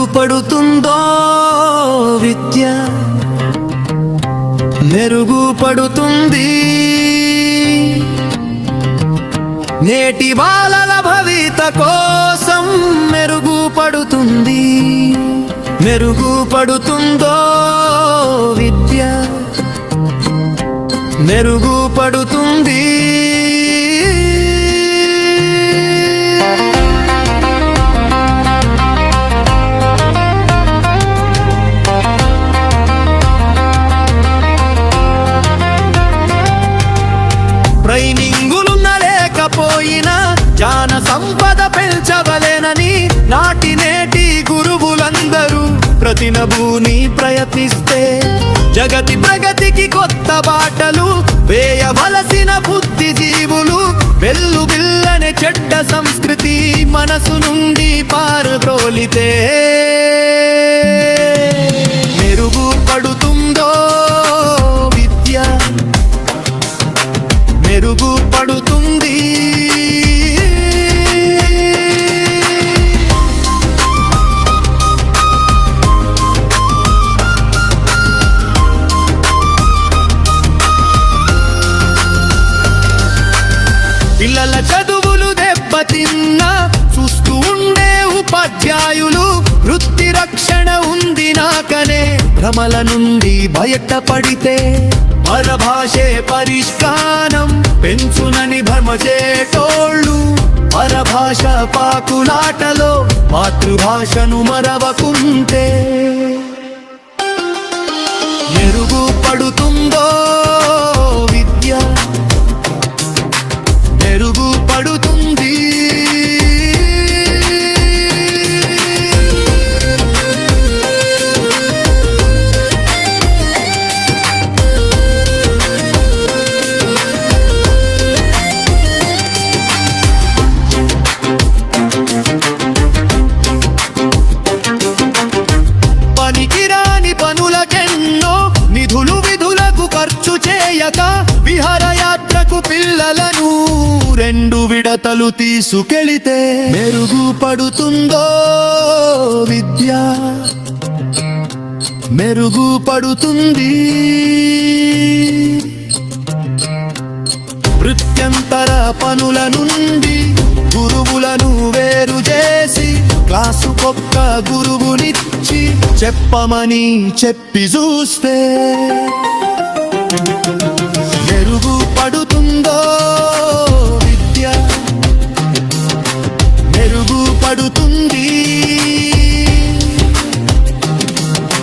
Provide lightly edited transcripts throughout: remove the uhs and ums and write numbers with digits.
మెరుగుపడుతుందో విద్య మెరుగుపడుతుంది నేటి బాలల భవిత కోసం మెరుగుపడుతుంది మెరుగుపడుతుందో విద్య మెరుగుపడుతుంది ట్రైనింగులున్న లేకపోయినా జ్ఞాన సంపద పెంచవలెనని నాటి నేటి గురువులందరూ ప్రతినభూని ప్రయత్నిస్తే జగతి ప్రగతికి కొత్త బాటలు వేయవలసిన బుద్ధిజీవులు వెల్లువిల్లనే చెడ్డ సంస్కృతి మనసు నుండి పారద్రోలితే మెరుగుపడుతుందో విద్య మెరుగుపడుతుంది పిల్లల చదువులు దెబ్బతిన్నా చూస్తూ ఉండే ఉపాధ్యాయులు వృత్తి రక్షణ ఉంది నాకనే భ్రమల నుండి బయటపడితే పరభాషే పరిష్కారం పెంచునని భ్రమచేటోళ్ళు పరభాష పాకులాటలో మాతృభాషను మరవకుంటే మెరుగుపడుతుందో విద్య మెరుగుపడుతుంది పనికిరాని పనులకెన్నో నిధులు విధులకు ఖర్చు చేయక విహారయాత్రకు పిల్లలను 2 విడతలు తీసుకెళితే మెరుగుపడుతుందో విద్య మెరుగుపడుతుంది వృత్యంతర పనుల నుండి గురువులను వేరు చేసి క్లాసుకొక్క గురువునిచ్చి చెప్పమని చెప్పి చూస్తే మెరుగుపడుతుందో విద్య మెరుగుపడుతుంది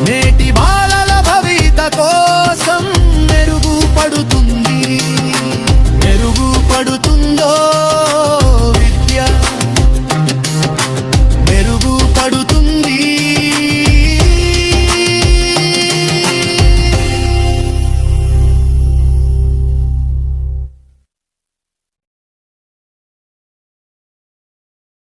నేటి బాలల భవిత కోసం మెరుగుపడుతుంది మెరుగుపడుతుందో